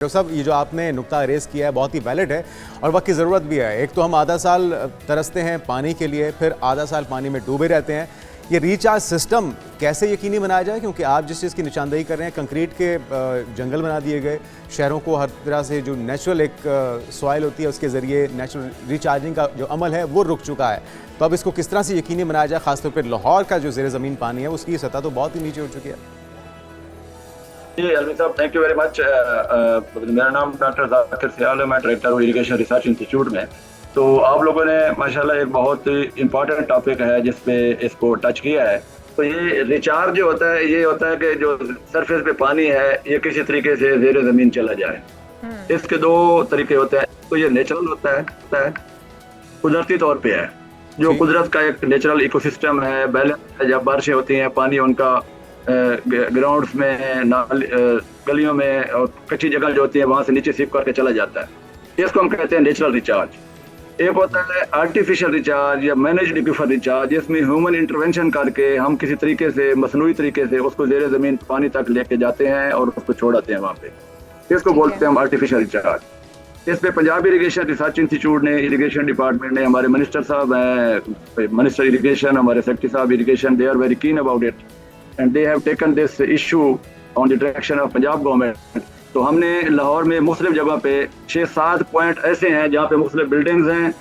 Doctor साहब, ये जो आपने नुक्ता रेस किया है बहुत ही वैलिड है और वक्त की ज़रूरत भी है। एक तो हम आधा साल तरसते हैं पानी के लिए, फिर आधा साल पानी में डूबे रहते हैं। ये रिचार्ज सिस्टम कैसे यकीनी बनाया जाए, क्योंकि आप जिस चीज़ की निशानदेही कर रहे हैं, कंक्रीट के जंगल बना दिए गए, शहरों को हर तरह से जो नेचुरल एक सॉइल होती है उसके ज़रिए नेचुरल रिचार्जिंग का जो अमल है वो रुक चुका है। तो अब इसको किस तरह से यकीनी बनाया जाए, खासतौर पर लाहौर का जो ज़ेर ज़मीन पानी है उसकी सतह तो बहुत ही नीचे हो चुकी है। जी अलवी साहब, थैंक यू वेरी मच। मेरा नाम डॉक्टर जाकिर सियाल है, मैं डायरेक्टर हूँ इरिगेशन रिसर्च इंस्टीट्यूट में। तो आप लोगों ने माशाल्लाह एक बहुत इम्पॉर्टेंट टॉपिक है जिस पे इसको टच किया है। तो ये रिचार्ज जो होता है, ये होता है कि जो सरफेस पे पानी है ये किसी तरीके से ज़ेरे ज़मीन चला जाए। इसके दो तरीके होते हैं। तो ये नेचुरल होता है, कुदरती तौर पे है, जो कुदरत का एक नेचुरल इकोसिस्टम है, बैलेंस है। जब बारिशें होती हैं पानी उनका ग्राउंड्स में, गलियों में और कच्ची जगह जो होती है वहां से नीचे सीप करके चला जाता है। इसको हम कहते हैं नेचुरल रिचार्ज। एक होता है आर्टिफिशियल रिचार्ज या मैनेज्ड एक्वीफर रिचार्ज, जिसमें ह्यूमन इंटरवेंशन करके हम किसी तरीके से मसनूई तरीके से उसको ज़ेरे ज़मीन पानी तक लेके जाते हैं और उसको छोड़ाते हैं वहाँ पे। इसको बोलते हैं हम आर्टिफिशियल रिचार्ज। इस पे पंजाब इरिगेशन रिसर्च इंस्टीट्यूट ने, इरिगेशन डिपार्टमेंट ने, हमारे मिनिस्टर साहब हैं, मिनिस्टर इरिगेशन, हमारे सेक्रेटरी साहब irrigation, they are very keen about it and they have taken this issue on the direction of Punjab government. तो हमने लाहौर में मुख्तलिफ जगह पे 6-7 पॉइंट ऐसे हैं जहाँ पे मुख्तलिफ बिल्डिंग्स हैं,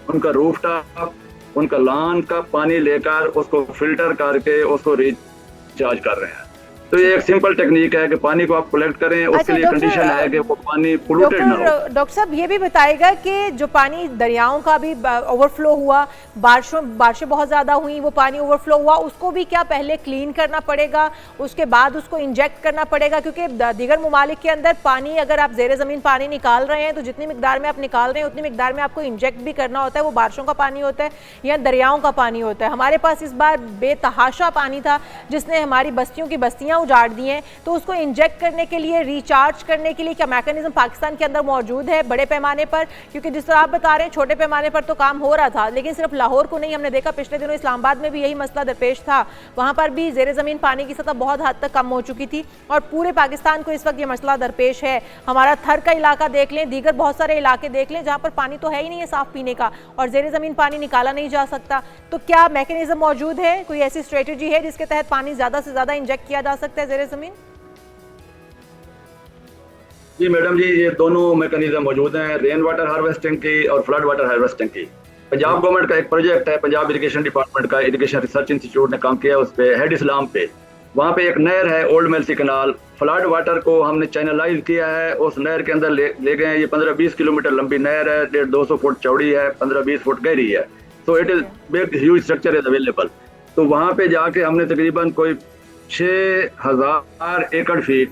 उनका रूफ टॉप, उनका लॉन का पानी लेकर उसको फिल्टर करके उसको रिचार्ज कर रहे हैं। तो ये एक सिंपल टेक्निक है कि पानी को आप कलेक्ट करें, उसके लिए कंडीशन है कि वो पानी पोल्यूटेड ना हो। डॉक्टर साहब, ये भी बताएगा कि जो पानी दरियाओं का भी ओवरफ्लो हुआ, बारिशें बहुत ज़्यादा हुई, वो पानी ओवरफ्लो हुआ, उसको भी क्या पहले क्लीन करना पड़ेगा, उसके बाद उसको इंजेक्ट करना पड़ेगा? क्योंकि दीगर ममालिक के अंदर पानी, अगर आप ज़ेरे ज़मीन पानी निकाल रहे हैं तो जितनी मिकदार में आप निकाल रहे हैं उतनी मिकदार में आपको इंजेक्ट भी करना होता है। वो बारिशों का पानी होता है या दरियाओं का पानी होता है। हमारे पास इस बार बेतहाशा पानी था जिसने हमारी बस्तियों की बस्तियाँ उजाड़ दी हैं। तो उसको इंजेक्ट करने के लिए, रिचार्ज करने के लिए क्या मैकेनिज्म पाकिस्तान के अंदर मौजूद है बड़े पैमाने पर? क्योंकि जिस तरह आप बता रहे हैं छोटे पैमाने पर तो काम हो रहा था, लेकिन सिर्फ लाहौर को नहीं, हमने देखा पिछले दिनों इस्लामाबाद में भी यही मसला दरपेश था। वहां पर भी ज़ेरे ज़मीन पानी की सतह बहुत हद तक कम हो चुकी थी और पूरे पाकिस्तान को इस वक्त ये मसला दरपेश है। हमारा थर का इलाका देख लें, दीगर बहुत सारे इलाके देख लें जहाँ पर पानी तो है ही नहीं है साफ पीने का और ज़ेरे ज़मीन पानी निकाला नहीं जा सकता। तो क्या मैकेनिज्म मौजूद है, कोई ऐसी स्ट्रेटेजी है जिसके तहत पानी ज़्यादा से ज़्यादा इंजेक्ट किया जा सकता है ज़ेरे ज़मीन? जी मैडम जी, ये दोनों मैकेनिज्म मौजूद हैं, रेन वाटर हार्वेस्टिंग की और फ्लड वाटर हार्वेस्टिंग की। पंजाब गवर्नमेंट का एक प्रोजेक्ट है, पंजाब इरिगेशन डिपार्टमेंट का, इरिगेशन रिसर्च इंस्टीट्यूट ने काम किया है उस पे, हेड इस्लाम पे। वहाँ पे एक नहर है, ओल्ड मेलसी कनाल। फ्लड वाटर को हमने चैनलाइज किया है, उस नहर के अंदर ले गए हैं। ये 15-20 किलोमीटर लंबी नहर है, 150-200 फुट चौड़ी है, 15-20 फुट गहरी है। तो it is big huge structure is available. तो वहाँ पे जाके हमने तकरीबन कोई 6000 एकड़ फीट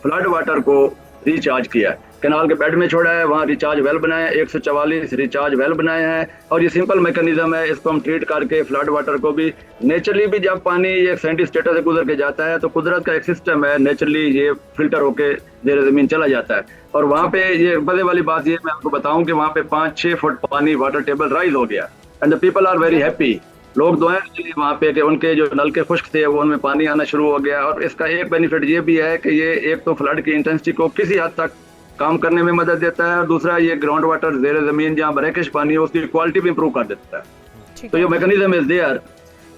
फ्लड वाटर को रिचार्ज किया है, कैनाल के बेड में छोड़ा है, वहाँ रिचार्ज वेल बनाए हैं, 144 रिचार्ज वेल बनाए हैं। और ये सिंपल मैकेनिज्म है, इसको हम ट्रीट करके फ्लड वाटर को भी नेचुरली भी, जब पानी ये साइंटिस्ट स्टेटस से गुजर के जाता है तो कुदरत का एक सिस्टम है, नेचुरली ये फिल्टर होके ज़ेरे ज़मीन चला जाता है। और वहाँ पे ये मजे वाली बात ये मैं आपको बताऊँ कि वहाँ पे 5-6 फुट पानी वाटर टेबल राइज हो गया and the people are very happy. लोग दुआएं के लिए वहाँ पे कि उनके जो नलके खुश्क थे वो उनमें पानी आना शुरू हो गया। और इसका एक बेनिफिट ये भी है कि ये एक तो फ्लड की इंटेंसिटी को किसी हद तक काम करने में मदद देता है और दूसरा ये ग्राउंड वाटर, ज़ेरे ज़मीन जहाँ ब्रैकिश पानी है उसकी क्वालिटी भी इंप्रूव कर देता है। तो ये मैकेनिज्म इज देयर।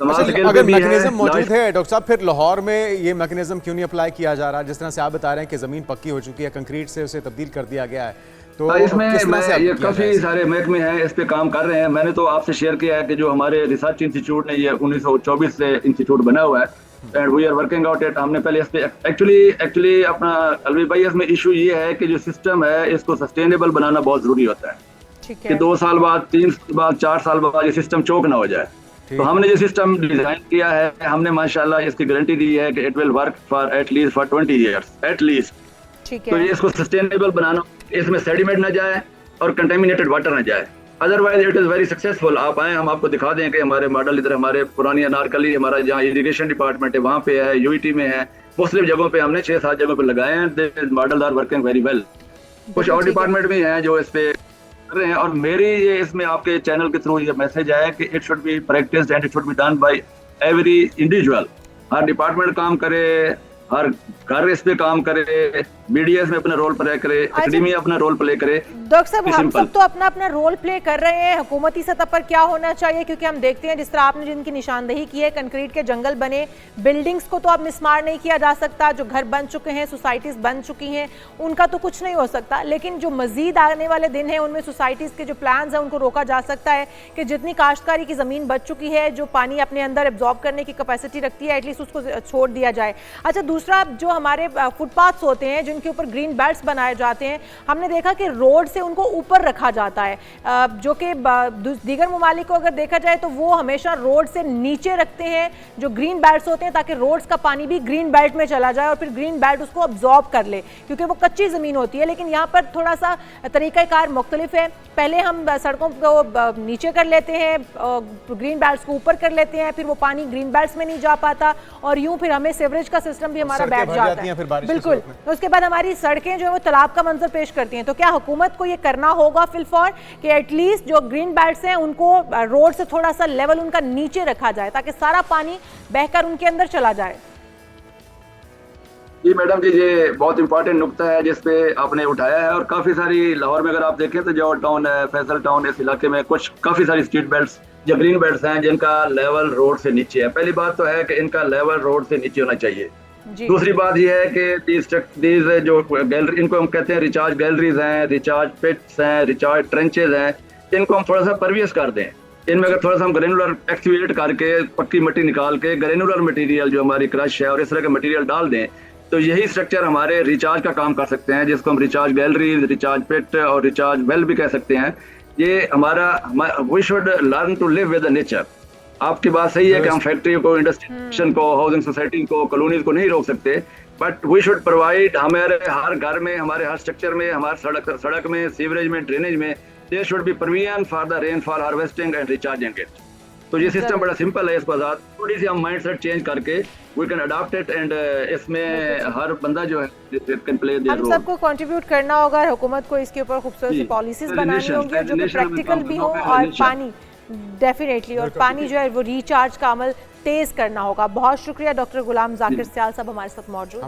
अगर मैकेनिज्म मौजूद है डॉक्टर साहब, फिर लाहौर में ये मैकेनिज्म क्यों नहीं अप्लाई किया जा रहा? जिस तरह से आप बता रहे हैं कि ज़मीन पक्की हो चुकी है, कंक्रीट से उसे तब्दील कर दिया गया है, तो इसमें ये काफी सारे महकमे हैं इस पे काम कर रहे हैं। मैंने तो आपसे शेयर किया है कि जो हमारे रिसर्च इंस्टीट्यूट ने, ये 1924 से इंस्टीट्यूट बना हुआ है and we are working out it. हमने पहले इस पे एक्चुअली अपना अलवी भाई, इसमें इशू ये है कि जो सिस्टम है इसको सस्टेनेबल बनाना बहुत जरूरी होता है कि 2 साल बाद, 3 साल बाद, 4 साल बाद ये सिस्टम चौक ना हो जाए। तो हमने जो सिस्टम डिजाइन किया है, हमने माशाल्लाह इसकी गारंटी दी है कि it will work for at least 20 years at least. तो ये इसको सस्टेनेबल बनाना, इसमें सेडिमेंट ना जाए और कंटेमिनेटेड वाटर ना जाए, otherwise it is very successful. आप आए, हम आपको दिखा दें कि हमारे मॉडल इधर, हमारे पुरानी अनारकली, हमारा जहाँ इरिगेशन डिपार्टमेंट है वहाँ पे है, यूईटी में है, मुख्तलिफ जगहों पे हमने 6-7 जगहों पे लगाए हैं। Model are working very well. कुछ और डिपार्टमेंट भी हैं जो इस पे कर रहे हैं। और मेरी ये इसमें आपके चैनल के थ्रू ये मैसेज है कि it should be practised and it should be done by every individual. Her department काम करे, हर घर इस पे काम करे, BDS में अपना रोल प्ले करे, एकेडमी अपना रोल प्ले करे। डॉक्टर साहब, हम सब तो अपना अपना रोल प्ले कर रहे हैं, हुकूमती सतह पर क्या होना चाहिए? क्योंकि हम देखते हैं जिस तरह आपने जिनकी निशानदेही की है, कंक्रीट के जंगल बने, बिल्डिंग्स को तो अब मिसमार नहीं किया जा सकता, जो घर बन चुके हैं, सोसाइटीज बन चुकी हैं, उनका तो कुछ नहीं हो सकता, लेकिन जो मजीद आने वाले दिन है उनमें सोसाइटीज के जो प्लान्स हैं उनको रोका जा सकता है कि जितनी काश्तकारी की जमीन बच चुकी है, जो पानी अपने अंदर एब्जॉर्ब करने की कैपेसिटी रखती है, एटलीस्ट उसको छोड़ दिया जाए। अच्छा, दूसरा, जो हमारे फुटपाथ्स होते हैं जिनके ऊपर ग्रीन बेल्ट्स बनाए जाते हैं, हमने देखा कि रोड से उनको ऊपर रखा जाता है, जो कि दीगर ममालिक को अगर देखा जाए तो वो हमेशा रोड से नीचे रखते हैं जो ग्रीन बेल्ट्स होते हैं, ताकि रोड्स का पानी भी ग्रीन बेल्ट में चला जाए और फिर ग्रीन बेल्ट उसको अब्जॉर्ब कर ले, क्योंकि वो कच्ची ज़मीन होती है। लेकिन यहाँ पर थोड़ा सा तरीक़ाकार मुख्तलिफ है, पहले हम सड़कों को नीचे कर लेते हैं, ग्रीन बेल्ट्स को ऊपर कर लेते हैं, फिर वो पानी ग्रीन बेल्ट्स में नहीं जा पाता और यूं फिर हमें सीवरेज का सिस्टम भी हमारा बैठ जाता है। बिल्कुल, उसके बाद हमारी सड़कें जो है वो तालाब का मंजर पेश करती हैं। तो क्या हुकूमत को ये करना होगा फिलफौर कि एटलीस्ट जो ग्रीन बेल्ट्स हैं उनको रोड से थोड़ा सा लेवल उनका नीचे रखा जाए ताकि सारा पानी बहकर उनके अंदर चला जाए? जी मैडम जी, ये बहुत इंपॉर्टेंट नुक्ता है जिसपे आपने उठाया है, और काफ़ी सारी लाहौर में अगर आप देखें तो जॉर्ज टाउन है, फैसल टाउन, इस इलाके में कुछ काफ़ी सारी स्ट्रीट बेल्ट्स या ग्रीन बेल्ट्स हैं जिनका लेवल रोड से नीचे है। पहली बात तो है कि इनका लेवल रोड से नीचे होना चाहिए। दूसरी बात यह है कि दीज जो गैलरी, इनको हम कहते हैं रिचार्ज गैलरीज हैं, रिचार्ज पिट्स हैं, रिचार्ज ट्रेंचेज हैं, इनको हम थोड़ा सा परवियस कर दें। इनमें अगर थोड़ा सा हम ग्रेनुलर एक्टिवेट करके पक्की मिट्टी निकाल के ग्रेनुलर मटेरियल जो हमारी क्रश है और इस तरह के मटेरियल डाल दें, तो यही स्ट्रक्चर हमारे रिचार्ज का काम कर सकते हैं, जिसको हम रिचार्ज गैलरी, रिचार्ज पिट और रिचार्ज वेल भी कह सकते हैं। ये हमारा we should learn to live with the nature. आपकी बात सही है कि हम फैक्ट्री को, इंडस्ट्रियल को, हाउसिंग सोसाइटी को, कॉलोनीज को नहीं रोक सकते, बट वी शुड प्रोवाइड, हमारे हर घर में, हमारे हर स्ट्रक्चर में, हमारे सड़क में, सीवरेज में, ड्रेनेज में, there should be provision for the rainfall harvesting and recharging it. तो ये सिस्टम बड़ा सिंपल है, इसको आजाद थोड़ी सी हम माइंड सेट चेंज करके we can adopt it, and इसमें हर बंदा जो है कैन प्ले देयर रोल। हम सबको कंट्रीब्यूट करना होगा, हुकूमत को इसके ऊपर खूबसूरत सी पॉलिसीज बनानी होंगी जो कि प्रैक्टिकल भी हो, और पानी डेफिनेटली, और पानी जो है वो रिचार्ज का अमल तेज करना होगा। बहुत शुक्रिया डॉक्टर गुलाम जाकिर सियाल साहब हमारे साथ मौजूद थे।